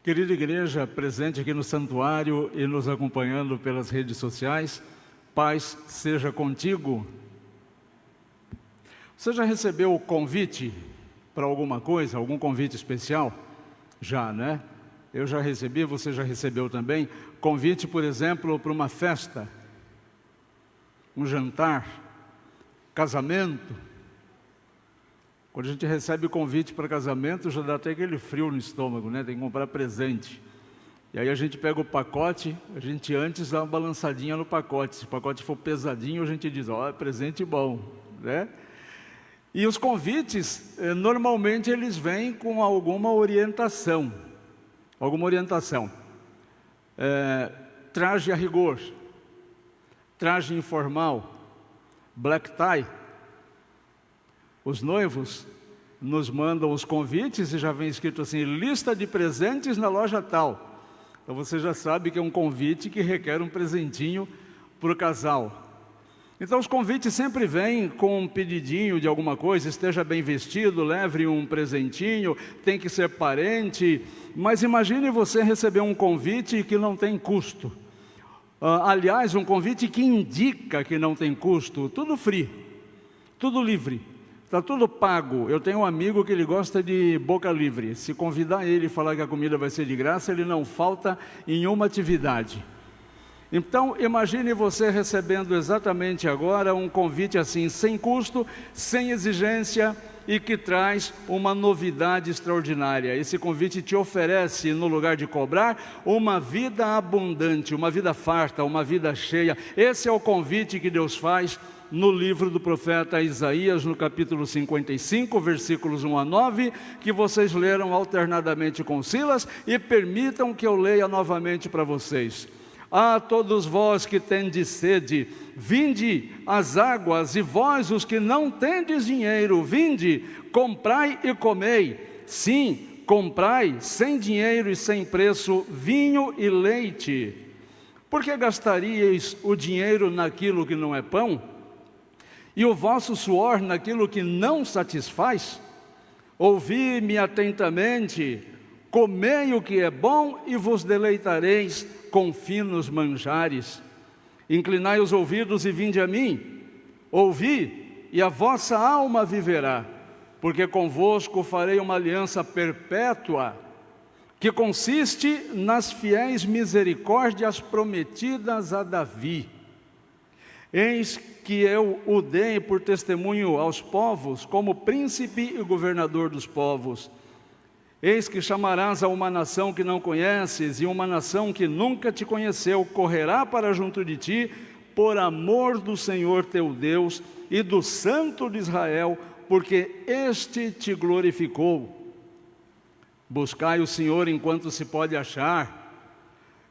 Querida igreja, presente aqui no santuário e nos acompanhando pelas redes sociais, paz seja contigo. Você já recebeu o convite para alguma coisa, algum convite especial? Já, né? Eu já recebi, você já recebeu também. Convite, por exemplo, para uma festa, um jantar, casamento. Quando a gente recebe convite para casamento, já dá até aquele frio no estômago, né? Tem que comprar presente. E aí a gente pega o pacote, a gente antes dá uma balançadinha no pacote. Se o pacote for pesadinho, a gente diz, ó, é presente bom, né? E os convites, normalmente eles vêm com alguma orientação. Traje a rigor, traje informal, black tie. Os noivos nos mandam os convites e já vem escrito assim, lista de presentes na loja tal. Então você já sabe que é um convite que requer um presentinho para o casal. Então os convites sempre vêm com um pedidinho de alguma coisa, esteja bem vestido, leve um presentinho, tem que ser parente. Mas imagine você receber um convite que não tem custo. Aliás, um convite que indica que não tem custo, tudo free, tudo livre. Está tudo pago. Eu tenho um amigo que ele gosta de boca livre. Se convidar ele e falar que a comida vai ser de graça, ele não falta em uma atividade. Então, imagine você recebendo exatamente agora um convite assim, sem custo, sem exigência e que traz uma novidade extraordinária. Esse convite te oferece, no lugar de cobrar, uma vida abundante, uma vida farta, uma vida cheia. Esse é o convite que Deus faz no livro do profeta Isaías, no capítulo 55, versículos 1 a 9, que vocês leram alternadamente com Silas, e permitam que eu leia novamente para vocês. A todos vós que tendes sede, vinde às águas, e vós os que não tendes dinheiro, vinde, comprai e comei. Sim, comprai sem dinheiro e sem preço vinho e leite. Por que gastaríeis o dinheiro naquilo que não é pão? E o vosso suor naquilo que não satisfaz? Ouvi-me atentamente, comei o que é bom e vos deleitareis com finos manjares. Inclinai os ouvidos e vinde a mim, ouvi, e a vossa alma viverá, porque convosco farei uma aliança perpétua, que consiste nas fiéis misericórdias prometidas a Davi. Eis que eu o dei por testemunho aos povos, como príncipe e governador dos povos. Eis que chamarás a uma nação que não conheces, e uma nação que nunca te conheceu, correrá para junto de ti, por amor do Senhor teu Deus e do Santo de Israel, porque este te glorificou. Buscai o Senhor enquanto se pode achar,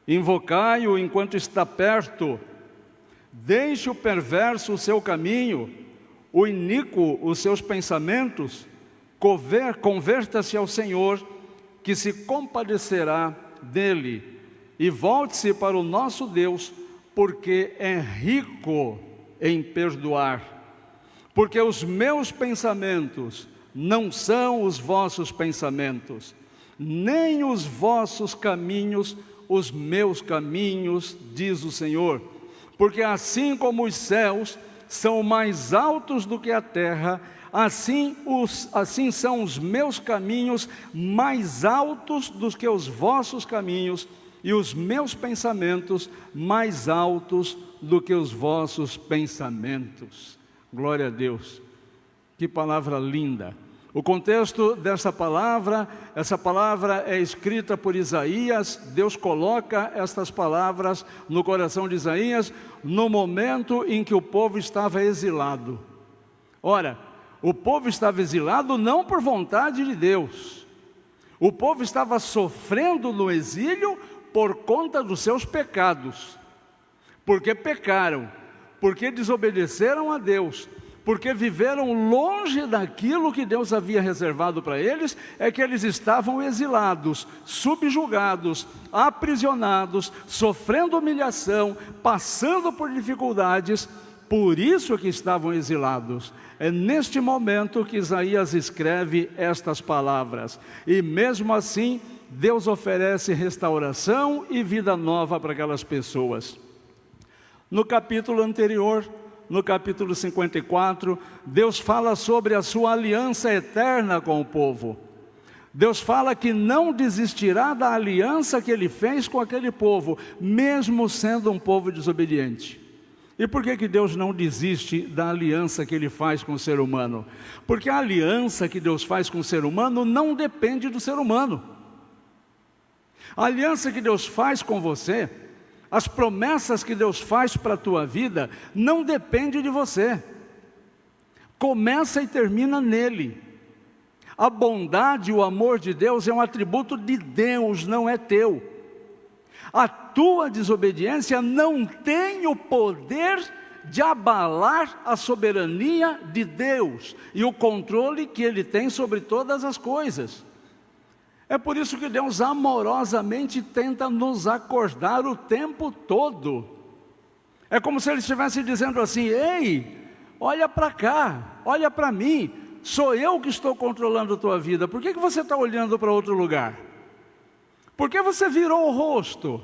invocai-o enquanto está perto. Deixe o perverso o seu caminho, o iníquo os seus pensamentos, converta-se ao Senhor, que se compadecerá dele, e volte-se para o nosso Deus, porque é rico em perdoar. Porque os meus pensamentos não são os vossos pensamentos, nem os vossos caminhos os meus caminhos, diz o Senhor. Porque assim como os céus são mais altos do que a terra, assim são os meus caminhos mais altos do que os vossos caminhos, e os meus pensamentos mais altos do que os vossos pensamentos. Glória a Deus. Que palavra linda. O contexto dessa palavra, essa palavra é escrita por Isaías. Deus coloca estas palavras no coração de Isaías no momento em que o povo estava exilado. Ora, o povo estava exilado não por vontade de Deus. O povo estava sofrendo no exílio por conta dos seus pecados. Porque pecaram, porque desobedeceram a Deus, porque viveram longe daquilo que Deus havia reservado para eles, é que eles estavam exilados, subjugados, aprisionados, sofrendo humilhação, passando por dificuldades. Por isso que estavam exilados. É neste momento que Isaías escreve estas palavras. E mesmo assim, Deus oferece restauração e vida nova para aquelas pessoas. No capítulo anterior, no capítulo 54, Deus fala sobre a sua aliança eterna com o povo. Deus fala que não desistirá da aliança que Ele fez com aquele povo, mesmo sendo um povo desobediente. E por que Deus não desiste da aliança que Ele faz com o ser humano? Porque a aliança que Deus faz com o ser humano não depende do ser humano. A aliança que Deus faz com você, as promessas que Deus faz para a tua vida, não depende de você. Começa e termina nele. A bondade e o amor de Deus é um atributo de Deus, não é teu. A tua desobediência não tem o poder de abalar a soberania de Deus e o controle que Ele tem sobre todas as coisas. É por isso que Deus amorosamente tenta nos acordar o tempo todo. É como se Ele estivesse dizendo assim: ei, olha para cá, olha para mim, sou eu que estou controlando a tua vida, por que você está olhando para outro lugar? Por que você virou o rosto?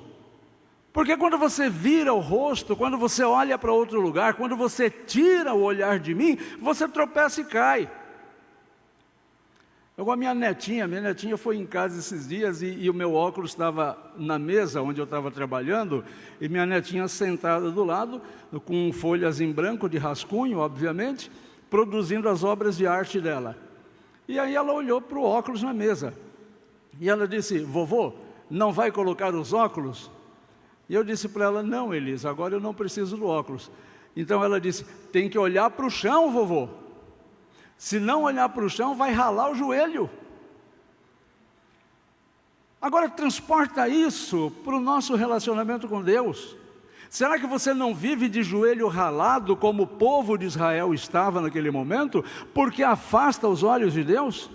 Porque quando você vira o rosto, quando você olha para outro lugar, quando você tira o olhar de mim, você tropeça e cai. A minha netinha foi em casa esses dias e o meu óculos estava na mesa onde eu estava trabalhando, e minha netinha sentada do lado, com folhas em branco de rascunho, obviamente, produzindo as obras de arte dela. E aí ela olhou para o óculos na mesa, e ela disse: vovô, não vai colocar os óculos? E eu disse para ela: não, Elisa, agora eu não preciso do óculos. Então ela disse: tem que olhar para o chão, vovô. Se não olhar para o chão, vai ralar o joelho. Agora transporta isso para o nosso relacionamento com Deus. Será que você não vive de joelho ralado como o povo de Israel estava naquele momento, porque afasta os olhos de Deus?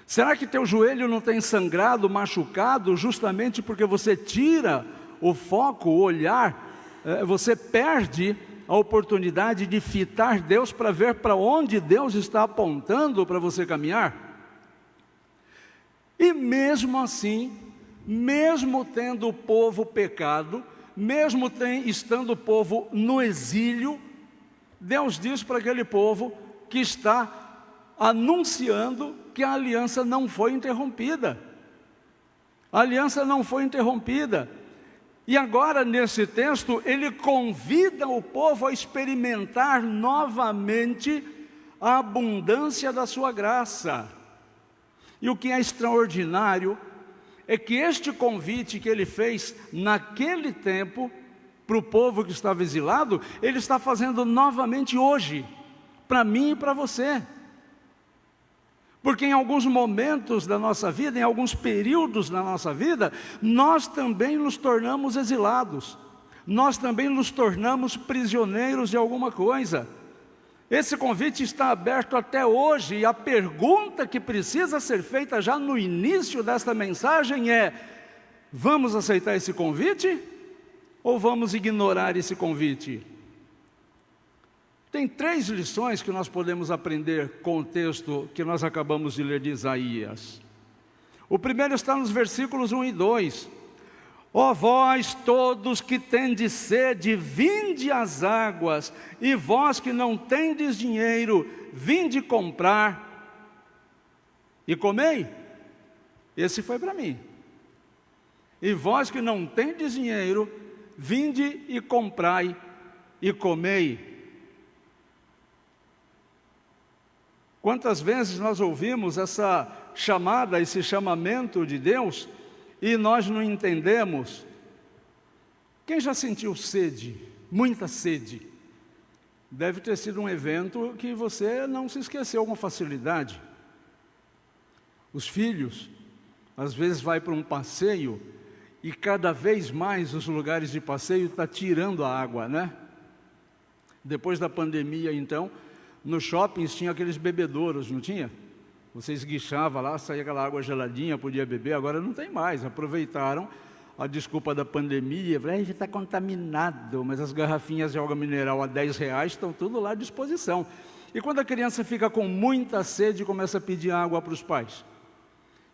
Será que teu joelho não tem sangrado, machucado, justamente porque você tira o foco, o olhar, você perde a oportunidade de fitar Deus para ver para onde Deus está apontando para você caminhar? E mesmo assim, mesmo tendo o povo pecado, mesmo estando o povo no exílio, Deus diz para aquele povo que está anunciando que a aliança não foi interrompida. A aliança não foi interrompida. E agora, nesse texto, ele convida o povo a experimentar novamente a abundância da sua graça. E o que é extraordinário é que este convite que ele fez naquele tempo, para o povo que estava exilado, ele está fazendo novamente hoje, para mim e para você. Porque em alguns momentos da nossa vida, em alguns períodos da nossa vida, nós também nos tornamos exilados, nós também nos tornamos prisioneiros de alguma coisa. Esse convite está aberto até hoje, e a pergunta que precisa ser feita já no início desta mensagem é: vamos aceitar esse convite ou vamos ignorar esse convite? Tem 3 lições que nós podemos aprender com o texto que nós acabamos de ler de Isaías. O primeiro está nos versículos 1 e 2. Ó vós todos que tendes sede, vinde às águas, e vós que não tendes dinheiro, vinde comprar e comei. Esse foi para mim. E vós que não tendes dinheiro, vinde e comprai e comei. Quantas vezes nós ouvimos essa chamada, esse chamamento de Deus, e nós não entendemos? Quem já sentiu sede, muita sede? Deve ter sido um evento que você não se esqueceu com facilidade. Os filhos, às vezes vai para um passeio, e cada vez mais os lugares de passeio estão tirando a água, né? Depois da pandemia, então, nos shoppings tinha aqueles bebedouros, não tinha? Você esguichava lá, saía aquela água geladinha, podia beber. Agora não tem mais. Aproveitaram a desculpa da pandemia, já está contaminado, mas as garrafinhas de água mineral a R$10 estão tudo lá à disposição. E quando a criança fica com muita sede, começa a pedir água para os pais.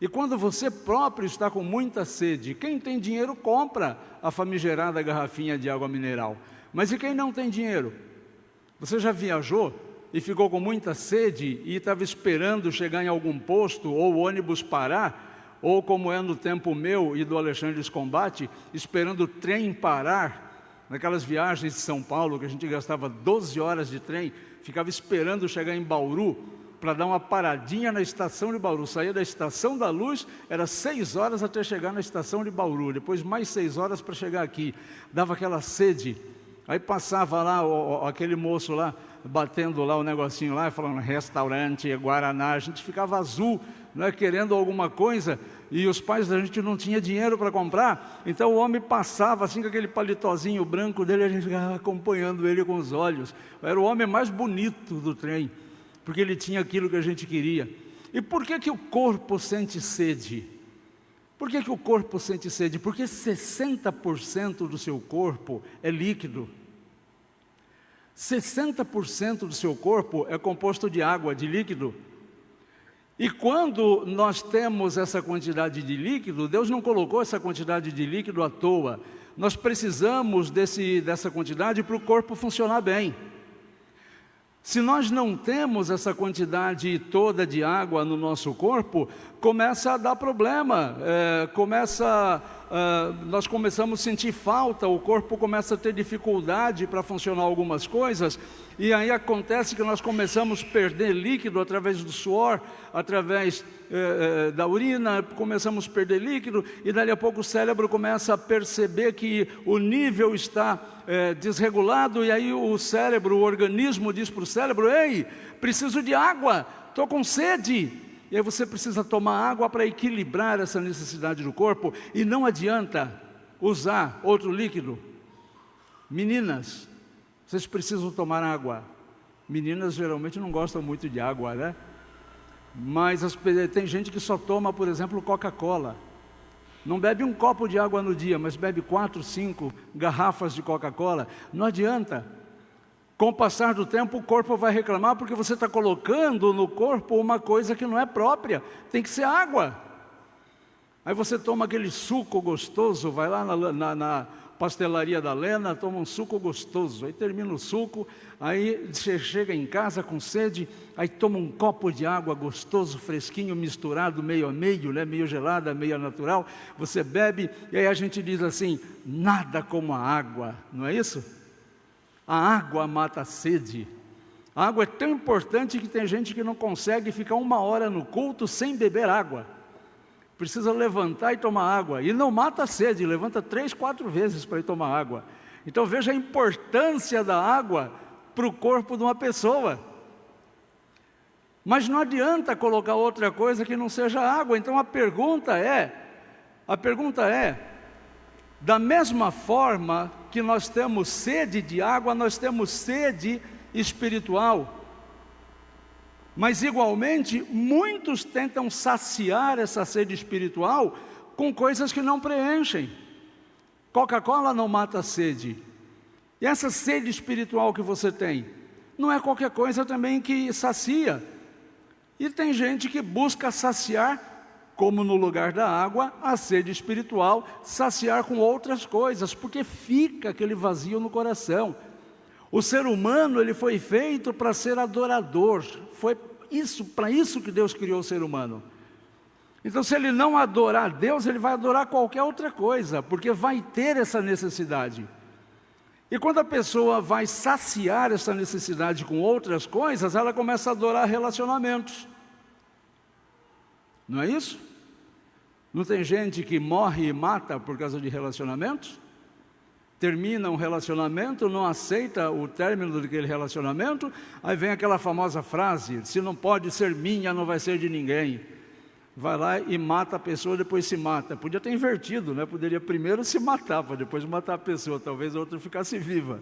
E quando você próprio está com muita sede, quem tem dinheiro compra a famigerada garrafinha de água mineral. Mas e quem não tem dinheiro? Você já viajou e ficou com muita sede e estava esperando chegar em algum posto ou o ônibus parar, ou como é no tempo meu e do Alexandre Escombate, esperando o trem parar, naquelas viagens de São Paulo que a gente gastava 12 horas de trem, ficava esperando chegar em Bauru para dar uma paradinha na estação de Bauru. Saía da Estação da Luz, era 6 horas até chegar na estação de Bauru, depois mais 6 horas para chegar aqui, dava aquela sede. Aí passava lá aquele moço lá, batendo lá o negocinho lá, falando restaurante, Guaraná, a gente ficava azul, né, querendo alguma coisa, e os pais da gente não tinham dinheiro para comprar, então o homem passava assim com aquele palitozinho branco dele, a gente ficava acompanhando ele com os olhos. Era o homem mais bonito do trem, porque ele tinha aquilo que a gente queria. E por que o corpo sente sede? Por que o corpo sente sede? Porque 60% do seu corpo é líquido. 60% do seu corpo é composto de água, de líquido. E quando nós temos essa quantidade de líquido, Deus não colocou essa quantidade de líquido à toa. Nós precisamos dessa quantidade para o corpo funcionar bem. Se nós não temos essa quantidade toda de água no nosso corpo, começa a dar problema, nós começamos a sentir falta, o corpo começa a ter dificuldade para funcionar algumas coisas, e aí acontece que nós começamos a perder líquido através do suor, através da urina, começamos a perder líquido, e dali a pouco o cérebro começa a perceber que o nível está desregulado, e aí o cérebro, o organismo diz para o cérebro: ei, preciso de água, estou com sede. E aí você precisa tomar água para equilibrar essa necessidade do corpo, e não adianta usar outro líquido. Meninas, vocês precisam tomar água. Meninas geralmente não gostam muito de água, né? Mas tem gente que só toma, por exemplo, Coca-Cola. Não bebe um copo de água no dia, mas bebe 4, 5 garrafas de Coca-Cola. Não adianta. Com o passar do tempo, o corpo vai reclamar porque você está colocando no corpo uma coisa que não é própria. Tem que ser água. Aí você toma aquele suco gostoso, vai lá na pastelaria da Lena, toma um suco gostoso. Aí termina o suco, aí você chega em casa com sede, aí toma um copo de água gostoso, fresquinho, misturado, meio a meio, né? Meio gelada, meio natural. Você bebe, e aí a gente diz assim: nada como a água, não é isso? A água mata a sede. A água é tão importante que tem gente que não consegue ficar 1 hora no culto sem beber água. Precisa levantar e tomar água. E não mata a sede, levanta 3, 4 vezes para ir tomar água. Então veja a importância da água para o corpo de uma pessoa. Mas não adianta colocar outra coisa que não seja água. Então a pergunta é, da mesma forma que nós temos sede de água, nós temos sede espiritual. Mas igualmente, muitos tentam saciar essa sede espiritual com coisas que não preenchem. Coca-Cola não mata a sede. E essa sede espiritual que você tem, não é qualquer coisa também que sacia. E tem gente que busca saciar, como no lugar da água, a sede espiritual, saciar com outras coisas, porque fica aquele vazio no coração. O ser humano, ele foi feito para ser adorador, foi para isso que Deus criou o ser humano. Então, se ele não adorar Deus, ele vai adorar qualquer outra coisa, porque vai ter essa necessidade. E quando a pessoa vai saciar essa necessidade com outras coisas, ela começa a adorar relacionamentos. Não é isso? Não tem gente que morre e mata por causa de relacionamentos? Termina um relacionamento, não aceita o término daquele relacionamento, aí vem aquela famosa frase: se não pode ser minha, não vai ser de ninguém. Vai lá e mata a pessoa, depois se mata. Podia ter invertido, né? Poderia primeiro se matar, para depois matar a pessoa, talvez a outra ficasse viva.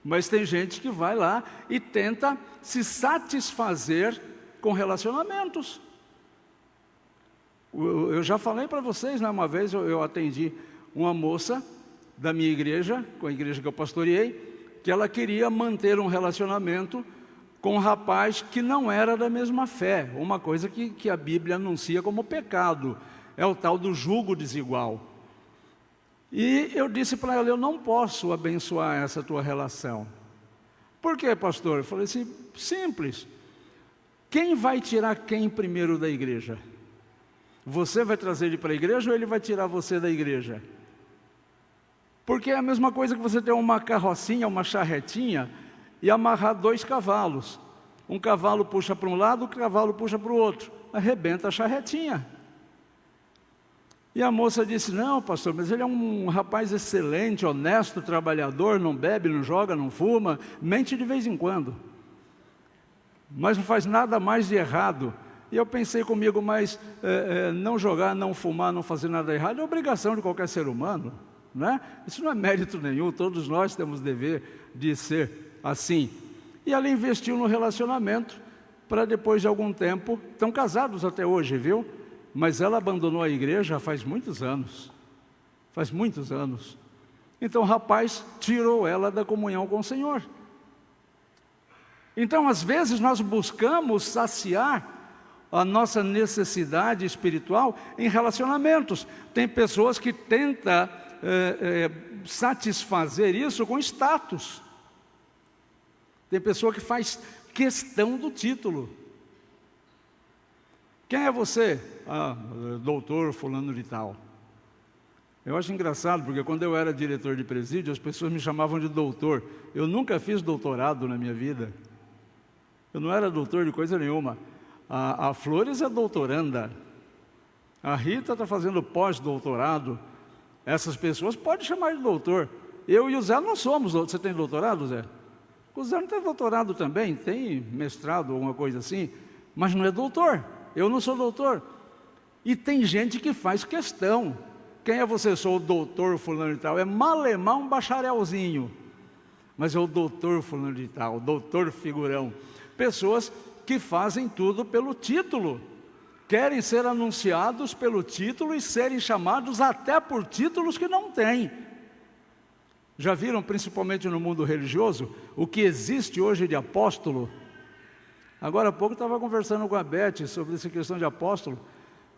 Mas tem gente que vai lá e tenta se satisfazer com relacionamentos. Eu já falei para vocês, né? Uma vez eu atendi uma moça da minha igreja, com a igreja que eu pastoreei, que ela queria manter um relacionamento com um rapaz que não era da mesma fé, uma coisa que a Bíblia anuncia como pecado, é o tal do jugo desigual. E eu disse para ela, eu não posso abençoar essa tua relação. Por quê, pastor? Eu falei assim, simples. Quem vai tirar quem primeiro da igreja? Você vai trazer ele para a igreja ou ele vai tirar você da igreja? Porque é a mesma coisa que você ter uma carrocinha, uma charretinha e amarrar 2 cavalos. Um cavalo puxa para um lado, o cavalo puxa para o outro. Arrebenta a charretinha. E a moça disse, não, pastor, mas ele é um rapaz excelente, honesto, trabalhador, não bebe, não joga, não fuma, mente de vez em quando. Mas não faz nada mais de errado. E eu pensei comigo, mas não jogar, não fumar, não fazer nada errado é obrigação de qualquer ser humano, né? Isso não é mérito nenhum, todos nós temos dever de ser assim. E ela investiu no relacionamento, para depois de algum tempo, estão casados até hoje, viu? Mas ela abandonou a igreja faz muitos anos. Faz muitos anos. Então o rapaz tirou ela da comunhão com o Senhor. Então, às vezes, nós buscamos saciar a nossa necessidade espiritual em relacionamentos. Tem pessoas que tentam satisfazer isso com status. Tem pessoa que faz questão do título. Quem é você? Ah, doutor fulano de tal. Eu acho engraçado, porque quando eu era diretor de presídio, as pessoas me chamavam de doutor. Eu nunca fiz doutorado na minha vida. Eu não era doutor de coisa nenhuma. A Flores é doutoranda. A Rita está fazendo pós-doutorado. Essas pessoas podem chamar de doutor. Eu e o Zé não somos. Você tem doutorado, Zé? O Zé não tem doutorado também, tem mestrado, alguma coisa assim, mas não é doutor. Eu não sou doutor. E tem gente que faz questão. Quem é você? Sou o doutor fulano de tal. É malemar um bacharelzinho. Mas é o doutor fulano de tal, doutor figurão. Pessoas que fazem tudo pelo título. Querem ser anunciados pelo título e serem chamados até por títulos que não têm. Já viram, principalmente no mundo religioso, o que existe hoje de apóstolo? Agora há pouco eu estava conversando com a Beth sobre essa questão de apóstolo.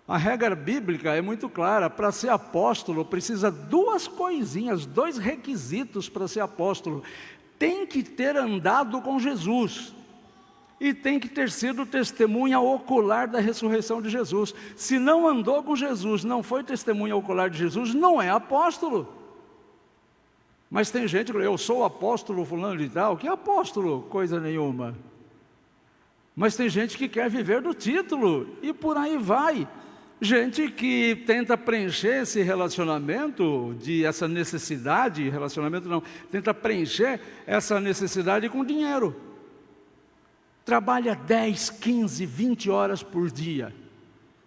A regra bíblica é muito clara, para ser apóstolo precisa 2 coisinhas, 2 requisitos para ser apóstolo. Tem que ter andado com Jesus e tem que ter sido testemunha ocular da ressurreição de Jesus. Se não andou com Jesus, não foi testemunha ocular de Jesus, não é apóstolo. Mas tem gente que eu sou apóstolo fulano de tal. Que apóstolo? Coisa nenhuma. Mas tem gente que quer viver do título e por aí vai. Gente que tenta preencher esse relacionamento, essa necessidade, relacionamento não, tenta preencher essa necessidade com dinheiro. Trabalha 10, 15, 20 horas por dia.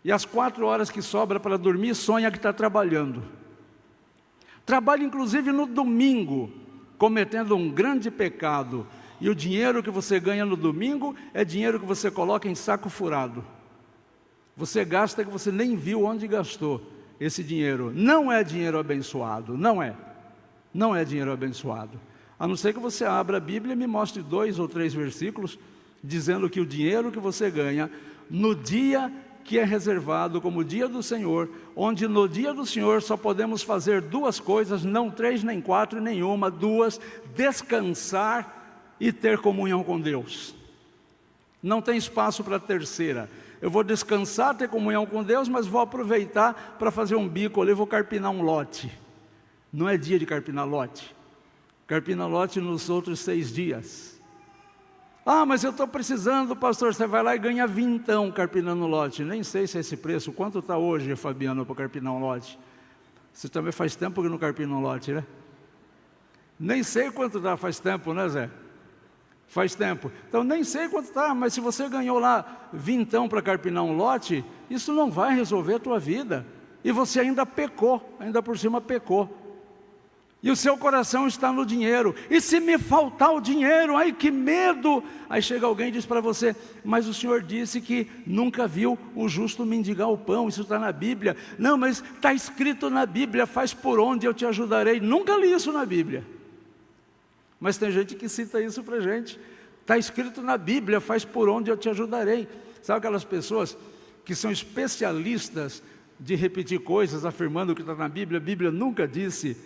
E as 4 horas que sobra para dormir, sonha que está trabalhando. Trabalha inclusive no domingo, cometendo um grande pecado. E o dinheiro que você ganha no domingo é dinheiro que você coloca em saco furado. Você gasta que você nem viu onde gastou esse dinheiro. Não é dinheiro abençoado, não é. Não é dinheiro abençoado. A não ser que você abra a Bíblia e me mostre 2 ou 3 versículos dizendo que o dinheiro que você ganha no dia que é reservado como dia do Senhor, onde no dia do Senhor só podemos fazer 2 coisas, não 3, nem 4, nenhuma, 2, descansar e ter comunhão com Deus. Não tem espaço para a terceira. Eu vou descansar, ter comunhão com Deus, mas vou aproveitar para fazer um bico ali, vou carpinar um lote. Não é dia de carpinar lote. Carpina lote nos outros 6 dias. Ah, mas eu estou precisando, pastor, você vai lá e ganha vintão carpinando lote. Nem sei se é esse preço. Quanto está hoje, Fabiano, para carpinar um lote? Você também faz tempo que não carpina um lote, né? Nem sei quanto dá, faz tempo, né, Zé? Faz tempo. Então, nem sei quanto está, mas se você ganhou lá vintão para carpinar um lote, isso não vai resolver a tua vida. E você ainda pecou, ainda por cima pecou. E o seu coração está no dinheiro. E se me faltar o dinheiro, ai que medo! Aí chega alguém e diz para você, mas o Senhor disse que nunca viu o justo mendigar o pão, isso está na Bíblia. Não, mas está escrito na Bíblia, faz por onde eu te ajudarei. Nunca li isso na Bíblia. Mas tem gente que cita isso para a gente. Está escrito na Bíblia, faz por onde eu te ajudarei. Sabe aquelas pessoas que são especialistas de repetir coisas, afirmando o que está na Bíblia? A Bíblia nunca disse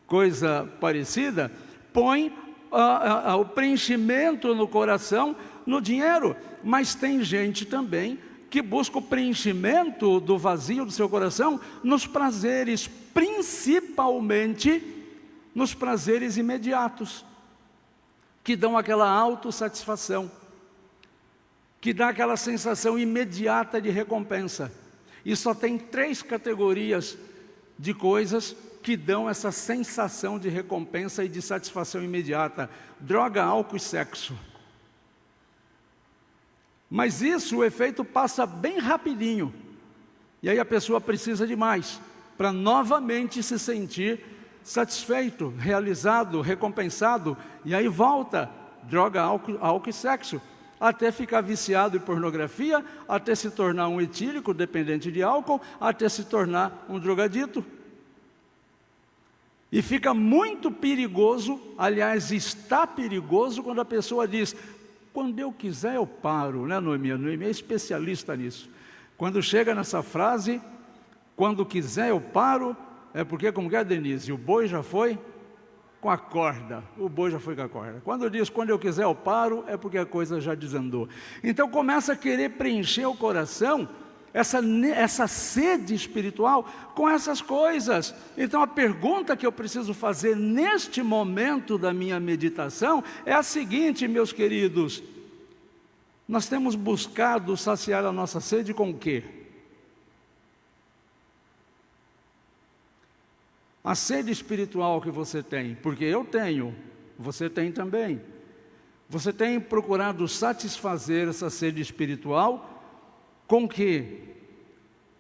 coisa parecida. Põe o preenchimento no coração, no dinheiro. Mas tem gente também que busca o preenchimento do vazio do seu coração nos prazeres, principalmente nos prazeres imediatos, que dão aquela autossatisfação, que dá aquela sensação imediata de recompensa. E só tem 3 categorias de coisas que dão essa sensação de recompensa e de satisfação imediata: droga, álcool e sexo. Mas isso, o efeito passa bem rapidinho, e aí a pessoa precisa de mais, para novamente se sentir satisfeito, realizado, recompensado, e aí volta, droga, álcool e sexo, até ficar viciado em pornografia, até se tornar um etílico, dependente de álcool, até se tornar um drogadito. E fica muito perigoso, aliás, está perigoso quando a pessoa diz: quando eu quiser eu paro, né, Noemi? A Noemi é especialista nisso. Quando chega nessa frase, quando quiser eu paro, é porque, como que é, Denise? O boi já foi com a corda. O boi já foi com a corda. Quando diz quando eu quiser eu paro, é porque a coisa já desandou. Então começa a querer preencher o coração, essa sede espiritual, com essas coisas. Então a pergunta que eu preciso fazer neste momento da minha meditação é a seguinte, meus queridos: nós temos buscado saciar a nossa sede com o quê? A sede espiritual que você tem, porque eu tenho, você tem também. Você tem procurado satisfazer essa sede espiritual com que?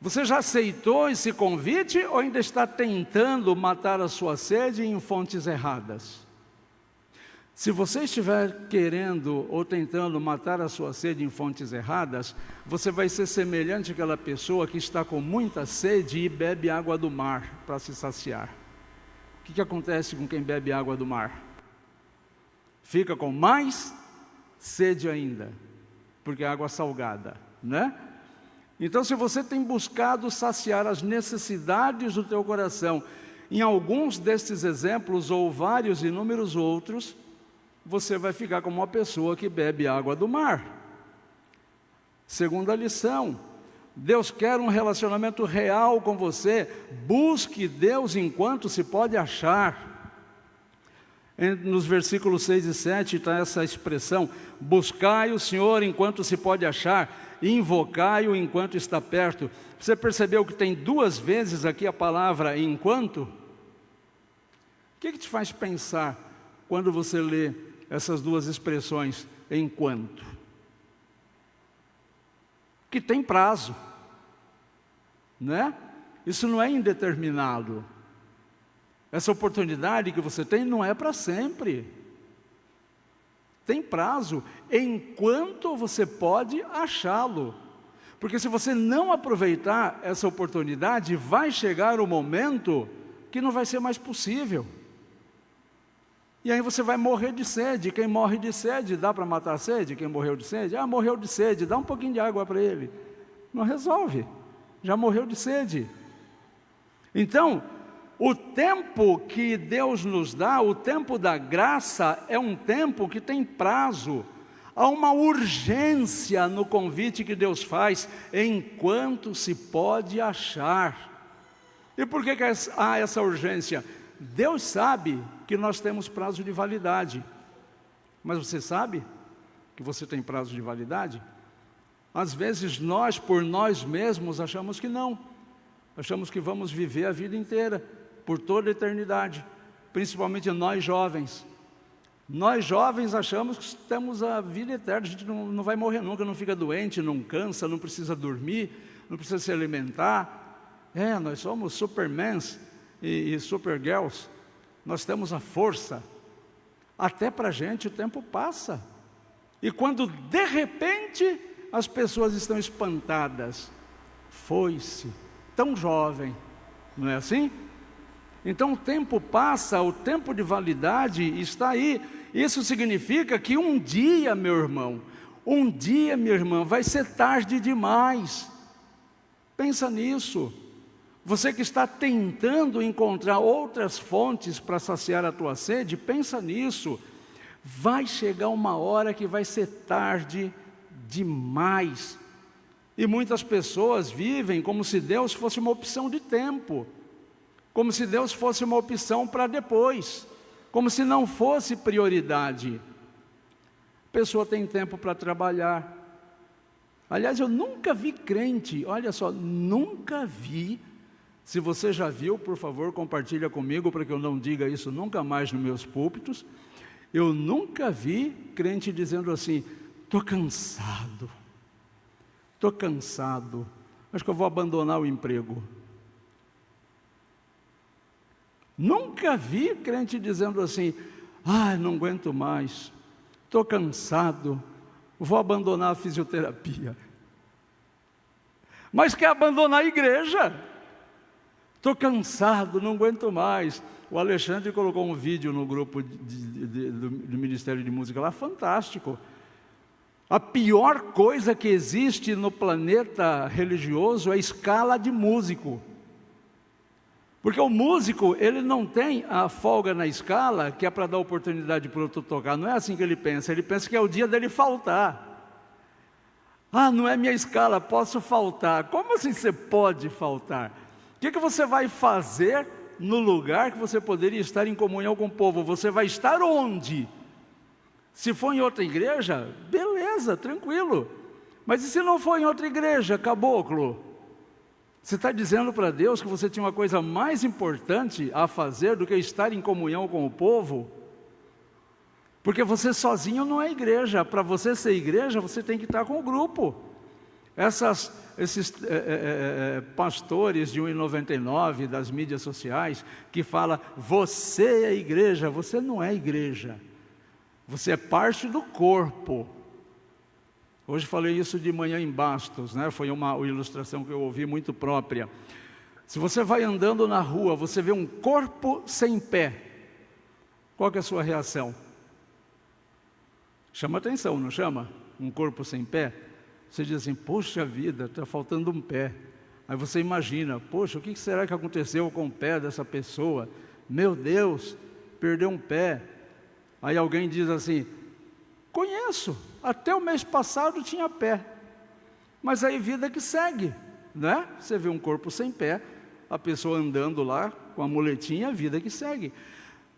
Você já aceitou esse convite ou ainda está tentando matar a sua sede em fontes erradas? Se você estiver querendo ou tentando matar a sua sede em fontes erradas, você vai ser semelhante àquela pessoa que está com muita sede e bebe água do mar para se saciar. O que acontece com quem bebe água do mar? Fica com mais sede ainda, porque é água salgada, né? Então, se você tem buscado saciar as necessidades do teu coração, em alguns destes exemplos, ou vários inúmeros outros, você vai ficar como uma pessoa que bebe água do mar. Segunda lição: Deus quer um relacionamento real com você. Busque Deus enquanto se pode achar. Nos versículos 6 e 7 está essa expressão: buscai o Senhor enquanto se pode achar, invocai-o enquanto está perto. Você percebeu que tem 2 vezes aqui a palavra enquanto? O que te faz pensar quando você lê essas 2 expressões, enquanto? Que tem prazo, né? Isso não é indeterminado. Essa oportunidade que você tem não é para sempre. Tem prazo, enquanto você pode achá-lo. Porque se você não aproveitar essa oportunidade, vai chegar o momento que não vai ser mais possível. E aí você vai morrer de sede. Quem morre de sede, dá para matar a sede? Quem morreu de sede? Morreu de sede, dá um pouquinho de água para ele. Não resolve, já morreu de sede. Então, o tempo que Deus nos dá, o tempo da graça, é um tempo que tem prazo. Há uma urgência no convite que Deus faz, enquanto se pode achar. E por que há essa urgência? Deus sabe que nós temos prazo de validade. Mas você sabe que você tem prazo de validade? Às vezes nós, por nós mesmos, achamos que não. Achamos que vamos viver a vida inteira, por toda a eternidade. Principalmente nós jovens. Nós jovens achamos que temos a vida eterna. A gente não vai morrer nunca, não fica doente, não cansa, não precisa dormir, não precisa se alimentar. Nós somos supermans e supergirls. Nós temos a força. Até para a gente o tempo passa. E quando de repente as pessoas estão espantadas, foi-se, tão jovem, não é assim? Então o tempo passa, o tempo de validade está aí. Isso significa que um dia, meu irmão, um dia, minha irmã, vai ser tarde demais. Pensa nisso. Você que está tentando encontrar outras fontes para saciar a tua sede, pensa nisso. Vai chegar uma hora que vai ser tarde demais. E muitas pessoas vivem como se Deus fosse uma opção de tempo, como se Deus fosse uma opção para depois, como se não fosse prioridade. A pessoa tem tempo para trabalhar. Aliás, eu nunca vi crente, olha só, nunca vi. Se você já viu, por favor, compartilha comigo, para que eu não diga isso nunca mais nos meus púlpitos. Eu nunca vi crente dizendo assim: estou cansado, acho que eu vou abandonar o emprego. Nunca vi crente dizendo assim: não aguento mais, estou cansado, vou abandonar a fisioterapia. Mas quer abandonar a igreja? Estou cansado, não aguento mais. O Alexandre colocou um vídeo no grupo do Ministério de Música lá, fantástico. A pior coisa que existe no planeta religioso é a escala de músico. Porque o músico, ele não tem a folga na escala, que é para dar oportunidade para o outro tocar. Não é assim que ele pensa que é o dia dele faltar. Não é minha escala, posso faltar. Como assim você pode faltar? O que você vai fazer no lugar que você poderia estar em comunhão com o povo? Você vai estar onde? Se for em outra igreja, beleza, tranquilo. Mas e se não for em outra igreja, caboclo? Você está dizendo para Deus que você tinha uma coisa mais importante a fazer do que estar em comunhão com o povo? Porque você sozinho não é igreja. Para você ser igreja, você tem que estar com o grupo. Esses pastores de 1,99 das mídias sociais que falam: você é igreja. Você não é igreja. Você é parte do corpo. Hoje falei isso de manhã em Bastos, né? Foi uma ilustração que eu ouvi muito própria. Se você vai andando na rua, você vê um corpo sem pé, qual que é a sua reação? Chama atenção, não chama? Um corpo sem pé. Você diz assim: poxa vida, está faltando um pé. Aí você imagina: poxa, o que será que aconteceu com o pé dessa pessoa? Meu Deus, perdeu um pé. Aí alguém diz assim: conheço, até o mês passado tinha pé. Mas aí vida que segue, né? Você vê um corpo sem pé, a pessoa andando lá com a muletinha, a vida que segue.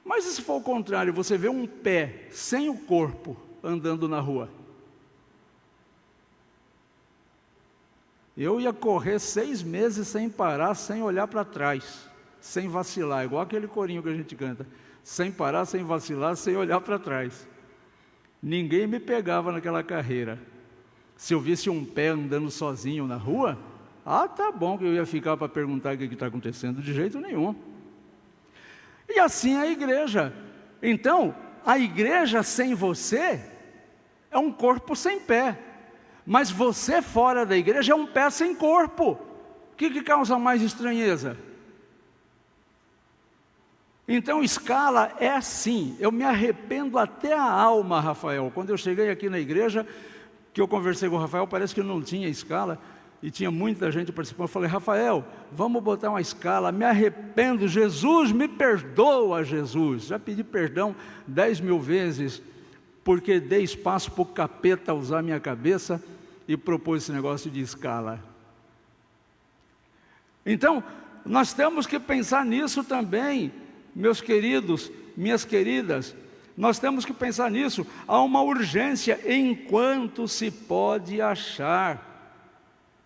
Mas e se for o contrário, você vê um pé sem o corpo andando na rua? Eu ia correr 6 meses sem parar, sem olhar para trás, sem vacilar, igual aquele corinho que a gente canta: sem parar, sem vacilar, sem olhar para trás. Ninguém me pegava naquela carreira. Se eu visse um pé andando sozinho na rua, tá bom que eu ia ficar para perguntar o que está acontecendo, de jeito nenhum. E assim é a igreja. Então, a igreja sem você é um corpo sem pé. Mas você fora da igreja é um pé sem corpo. O que causa mais estranheza? Então, escala é assim. Eu me arrependo até a alma, Rafael. Quando eu cheguei aqui na igreja, que eu conversei com o Rafael, parece que não tinha escala, e tinha muita gente participando. Eu falei: Rafael, vamos botar uma escala. Me arrependo, Jesus, me perdoa, Jesus. Já pedi perdão 10.000 vezes, porque dei espaço para o capeta usar minha cabeça e propôs esse negócio de escala. Então, nós temos que pensar nisso também, meus queridos, minhas queridas. Nós temos que pensar nisso. Há uma urgência enquanto se pode achar.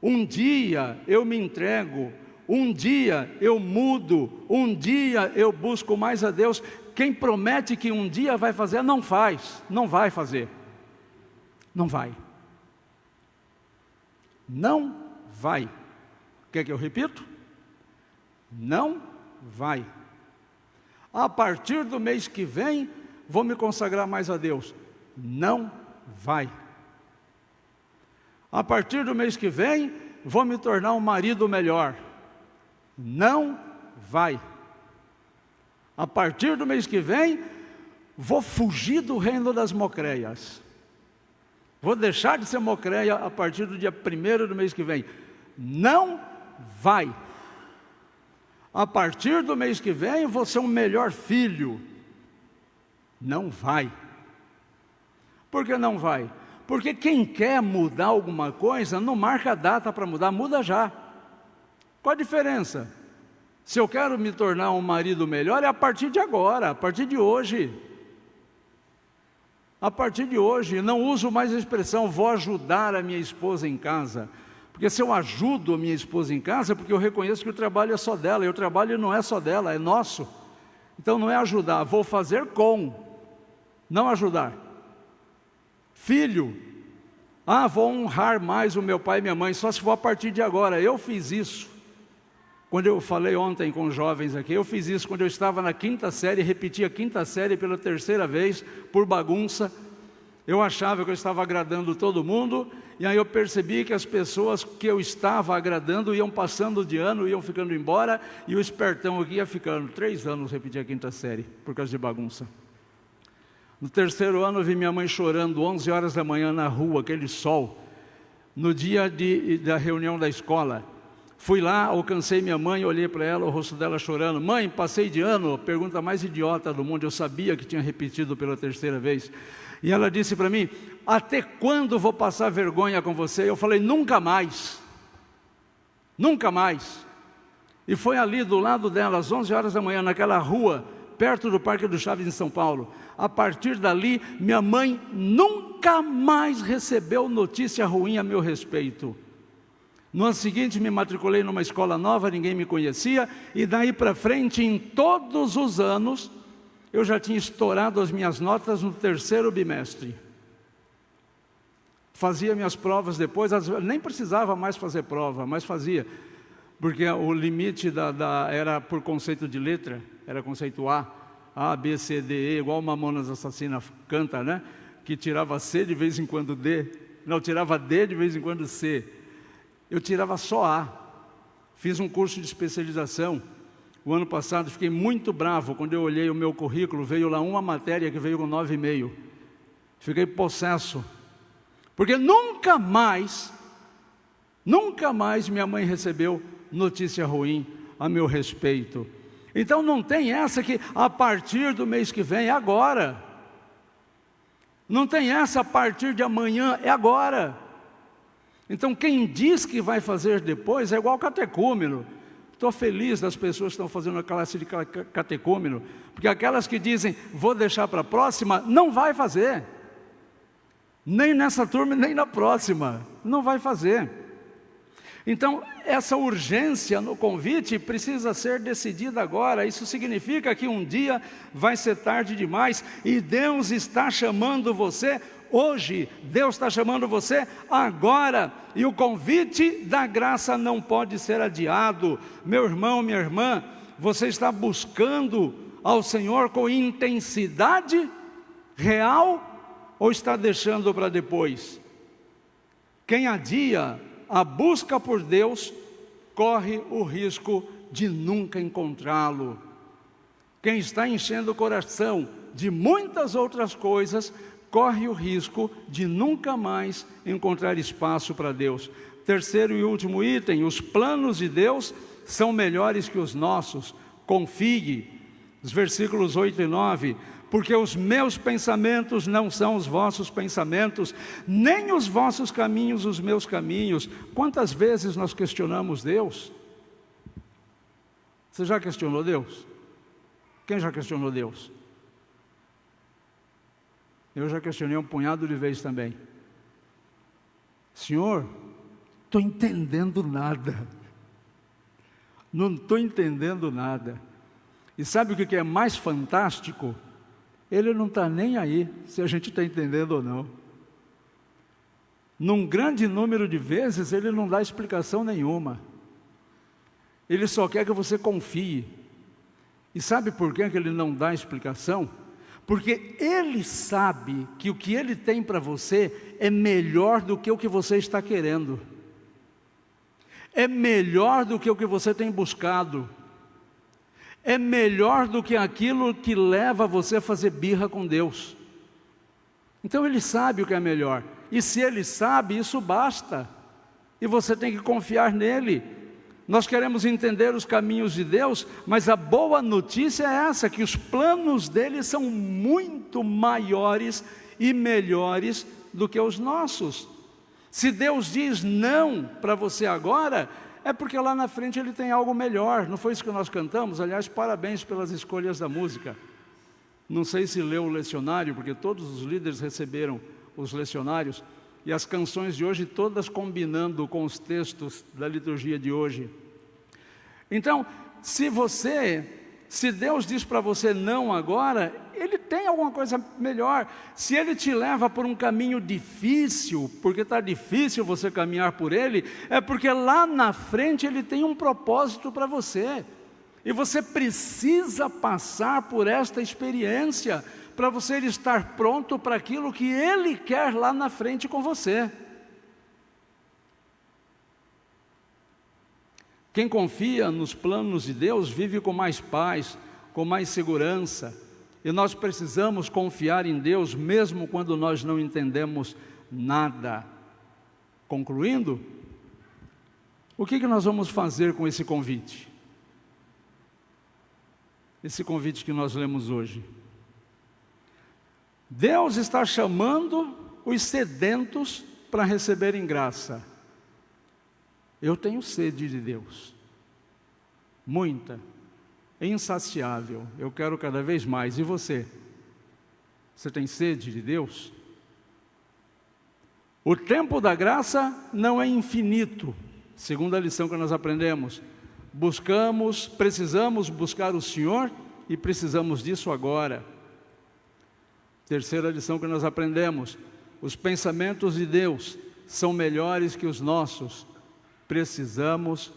Um dia eu me entrego, um dia eu mudo, um dia eu busco mais a Deus. Quem promete que um dia vai fazer, não faz, não vai fazer. Não vai. Não vai. Quer que eu repito? Não vai. A partir do mês que vem, vou me consagrar mais a Deus. Não vai. A partir do mês que vem, vou me tornar um marido melhor. Não vai. A partir do mês que vem, vou fugir do reino das mocreias. Vou deixar de ser mocreia a partir do dia 1º do mês que vem. Não vai. A partir do mês que vem, vou ser um melhor filho. Não vai. Por que não vai? Porque quem quer mudar alguma coisa, não marca a data para mudar, muda já. Qual a diferença? Se eu quero me tornar um marido melhor, é a partir de agora, a partir de hoje. A partir de hoje, não uso mais a expressão, vou ajudar a minha esposa em casa. Porque se eu ajudo a minha esposa em casa, é porque eu reconheço que o trabalho é só dela, e o trabalho não é só dela, é nosso. Então não é ajudar, vou fazer com, não ajudar. Filho, vou honrar mais o meu pai e minha mãe, só se for a partir de agora. Eu fiz isso. Quando eu falei ontem com os jovens aqui, eu fiz isso quando eu estava na 5ª série, repeti a 5ª série pela 3ª vez, por bagunça. Eu achava que eu estava agradando todo mundo, e aí eu percebi que as pessoas que eu estava agradando iam passando de ano, iam ficando embora, e o espertão aqui ia ficando. 3 anos repeti a 5ª série, por causa de bagunça. No 3º ano eu vi minha mãe chorando, 11 horas da manhã na rua, aquele sol, no dia da reunião da escola. Fui lá, alcancei minha mãe, olhei para ela, o rosto dela chorando. Mãe, passei de ano, pergunta mais idiota do mundo, eu sabia que tinha repetido pela 3ª vez. E ela disse para mim, até quando vou passar vergonha com você? Eu falei, nunca mais, nunca mais. E foi ali do lado dela, às 11 horas da manhã, naquela rua, perto do Parque do Chaves, em São Paulo. A partir dali, minha mãe nunca mais recebeu notícia ruim a meu respeito. No ano seguinte, me matriculei numa escola nova, ninguém me conhecia, e daí para frente, em todos os anos, eu já tinha estourado as minhas notas no 3º bimestre. Fazia minhas provas depois, nem precisava mais fazer prova, mas fazia, porque o limite era por conceito de letra, era conceito A, B, C, D, E, igual o Mamonas Assassina canta, né? Que tirava C de vez em quando D, não, tirava D de vez em quando C. Eu tirava só A. Fiz um curso de especialização. O ano passado fiquei muito bravo quando eu olhei o meu currículo, veio lá uma matéria que veio com 9,5. Fiquei possesso. Porque nunca mais minha mãe recebeu notícia ruim a meu respeito. Então não tem essa que a partir do mês que vem, é agora. Não tem essa a partir de amanhã, é agora. Então quem diz que vai fazer depois é igual catecúmeno. Estou feliz das pessoas que estão fazendo a classe de catecúmeno, porque aquelas que dizem, vou deixar para a próxima, não vai fazer. Nem nessa turma, nem na próxima. Não vai fazer. Então, essa urgência no convite precisa ser decidida agora. Isso significa que um dia vai ser tarde demais, e Deus está chamando você hoje, Deus está chamando você agora, e o convite da graça não pode ser adiado. Meu irmão, minha irmã, você está buscando ao Senhor com intensidade real, ou está deixando para depois? Quem adia a busca por Deus, corre o risco de nunca encontrá-lo. Quem está enchendo o coração de muitas outras coisas, corre o risco de nunca mais encontrar espaço para Deus. Terceiro e último item, os planos de Deus são melhores que os nossos. Confie, os versículos 8 e 9, porque os meus pensamentos não são os vossos pensamentos, nem os vossos caminhos os meus caminhos. Quantas vezes nós questionamos Deus? Você já questionou Deus? Quem já questionou Deus? Eu já questionei um punhado de vezes também. Senhor, estou entendendo nada. Não estou entendendo nada. E sabe o que é mais fantástico? Ele não está nem aí se a gente está entendendo ou não. Num grande número de vezes, ele não dá explicação nenhuma. Ele só quer que você confie. E sabe por que ele não dá explicação? Porque Ele sabe que o que Ele tem para você é melhor do que o que você está querendo. É melhor do que o que você tem buscado. é melhor do que aquilo que leva você a fazer birra com Deus. Então Ele sabe o que é melhor, e se Ele sabe, isso basta, e você tem que confiar nele. Nós queremos entender os caminhos de Deus, mas a boa notícia é essa, que os planos dele são muito maiores e melhores do que os nossos. Se Deus diz não para você agora, é porque lá na frente Ele tem algo melhor. Não foi isso que nós cantamos? Aliás, parabéns pelas escolhas da música. Não sei se leu o lecionário, porque todos os líderes receberam os lecionários, e as canções de hoje todas combinando com os textos da liturgia de hoje. Então, se Deus diz para você não agora, Ele tem alguma coisa melhor. Se Ele te leva por um caminho difícil, porque está difícil você caminhar por Ele, é porque lá na frente Ele tem um propósito para você. E você precisa passar por esta experiência, para você estar pronto para aquilo que Ele quer lá na frente com você. Quem confia nos planos de Deus vive com mais paz, com mais segurança. E nós precisamos confiar em Deus mesmo quando nós não entendemos nada. Concluindo, o que nós vamos fazer com esse convite? Esse convite que nós lemos hoje. Deus está chamando os sedentos para receberem graça. Eu tenho sede de Deus, muita, insaciável, eu quero cada vez mais. E você? Você tem sede de Deus? O tempo da graça não é infinito, segundo a lição que nós aprendemos. Precisamos buscar o Senhor e precisamos disso agora. Terceira lição que nós aprendemos: os pensamentos de Deus são melhores que os nossos. Precisamos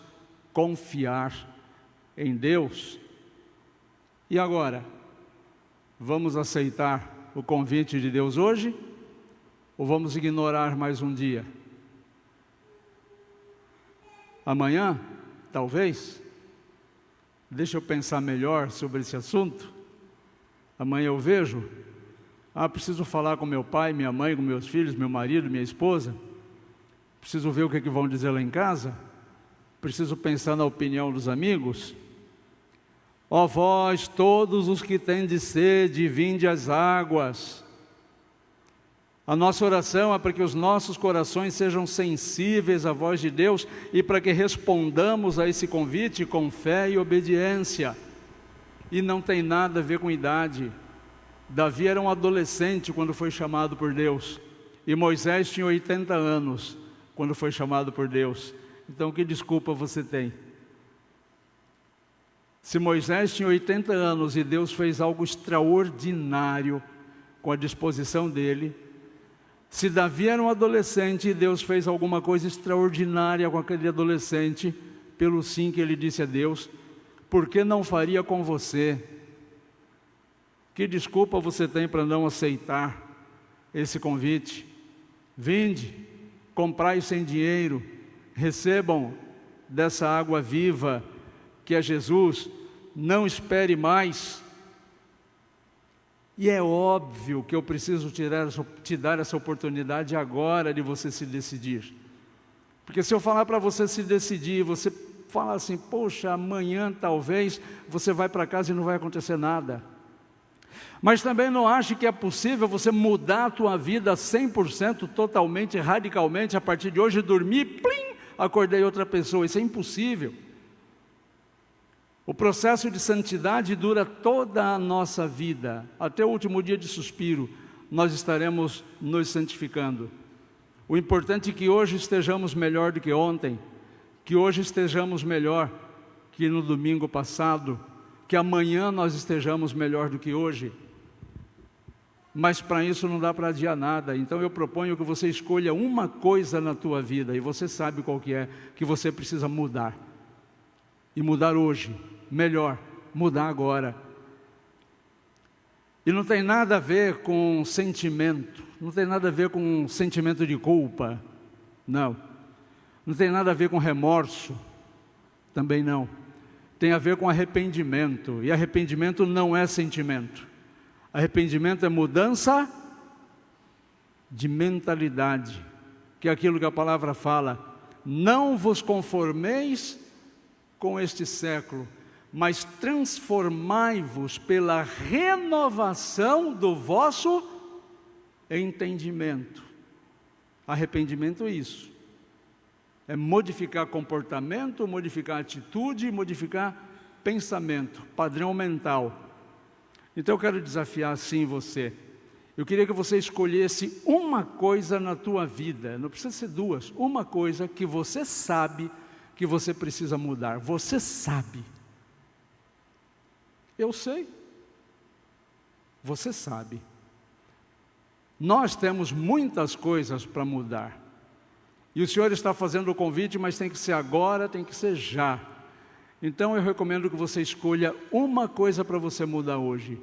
confiar em Deus. E agora, vamos aceitar o convite de Deus hoje? Ou vamos ignorar mais um dia? Amanhã, talvez? Deixa eu pensar melhor sobre esse assunto. Amanhã eu vejo. Preciso falar com meu pai, minha mãe, com meus filhos, meu marido, minha esposa. Preciso ver o que vão dizer lá em casa. Preciso pensar na opinião dos amigos. Ó vós, todos os que tendes sede, vinde às águas. A nossa oração é para que os nossos corações sejam sensíveis à voz de Deus e para que respondamos a esse convite com fé e obediência. E não tem nada a ver com idade. Davi era um adolescente quando foi chamado por Deus, e Moisés tinha 80 anos quando foi chamado por Deus. Então, que desculpa você tem? Se Moisés tinha 80 anos e Deus fez algo extraordinário com a disposição dele, se Davi era um adolescente e Deus fez alguma coisa extraordinária com aquele adolescente, pelo sim que ele disse a Deus, por que não faria com você? Que desculpa você tem para não aceitar esse convite? Vinde, comprai sem dinheiro, recebam dessa água viva que é Jesus, não espere mais. E é óbvio que eu preciso te dar essa oportunidade agora de você se decidir. Porque se eu falar para você se decidir, você fala assim, poxa, amanhã talvez você vai para casa e não vai acontecer nada. Mas também não ache que é possível você mudar a tua vida 100%, totalmente, radicalmente, a partir de hoje, dormir, plim, acordei outra pessoa. Isso é impossível. O processo de santidade dura toda a nossa vida. Até o último dia de suspiro, nós estaremos nos santificando. O importante é que hoje estejamos melhor do que ontem, que hoje estejamos melhor que no domingo passado, que amanhã nós estejamos melhor do que hoje. Mas para isso não dá para adiar nada. Então eu proponho que você escolha uma coisa na tua vida, e você sabe qual que é, que você precisa mudar. E mudar hoje, melhor, mudar agora. E não tem nada a ver com sentimento, não tem nada a ver com sentimento de culpa, não. Não tem nada a ver com remorso, também não. tem a ver com arrependimento. E arrependimento não é sentimento. Arrependimento é mudança de mentalidade, que é aquilo que a palavra fala: não vos conformeis com este século, mas transformai-vos pela renovação do vosso entendimento. Arrependimento é isso. É modificar comportamento, modificar atitude, modificar pensamento, padrão mental. Então eu quero desafiar assim você. Eu queria que você escolhesse uma coisa na tua vida, não precisa ser duas, uma coisa que você sabe que você precisa mudar. Você sabe. Eu sei. Você sabe. Nós temos muitas coisas para mudar. E o Senhor está fazendo o convite, mas tem que ser agora, tem que ser já. Então eu recomendo que você escolha uma coisa para você mudar hoje.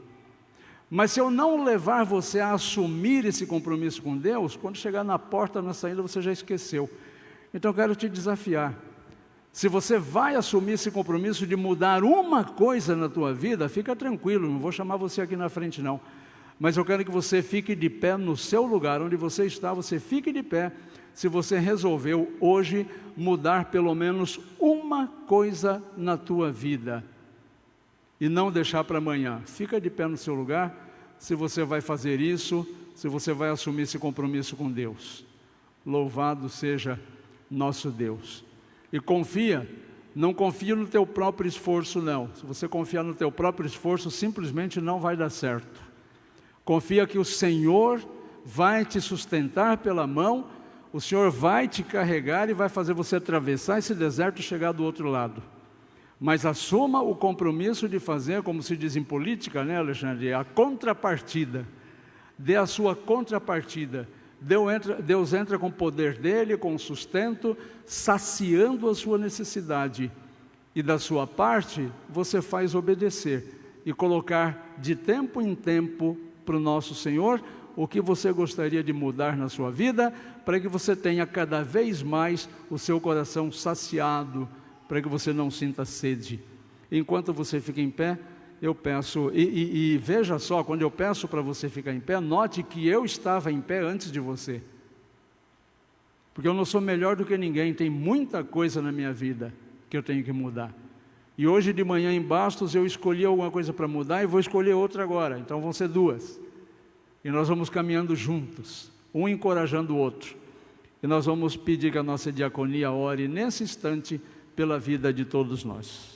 Mas se eu não levar você a assumir esse compromisso com Deus, quando chegar na porta, na saída, você já esqueceu. Então eu quero te desafiar. Se você vai assumir esse compromisso de mudar uma coisa na tua vida, fica tranquilo, não vou chamar você aqui na frente não. Mas eu quero que você fique de pé no seu lugar, onde você está, você fique de pé. Se você resolveu hoje mudar pelo menos uma coisa na tua vida e não deixar para amanhã, fica de pé no seu lugar. Se você vai fazer isso, se você vai assumir esse compromisso com Deus. Louvado seja nosso Deus. E confia, não confia no teu próprio esforço não. Se você confiar no teu próprio esforço, simplesmente não vai dar certo. Confia que o Senhor vai te sustentar pela mão, o Senhor vai te carregar e vai fazer você atravessar esse deserto e chegar do outro lado. Mas assuma o compromisso de fazer, como se diz em política, né, Alexandre? A contrapartida. Dê a sua contrapartida. Deus entra com o poder dele, com o sustento, saciando a sua necessidade. E da sua parte, você faz obedecer e colocar de tempo em tempo para o nosso Senhor o que você gostaria de mudar na sua vida, para que você tenha cada vez mais o seu coração saciado, para que você não sinta sede. Enquanto você fica em pé, eu peço, e veja só, quando eu peço para você ficar em pé, note que eu estava em pé antes de você. Porque eu não sou melhor do que ninguém, tem muita coisa na minha vida que eu tenho que mudar. E hoje de manhã em Bastos eu escolhi alguma coisa para mudar e vou escolher outra agora, então vão ser duas. E nós vamos caminhando juntos, um encorajando o outro. E nós vamos pedir que a nossa diaconia ore nesse instante pela vida de todos nós.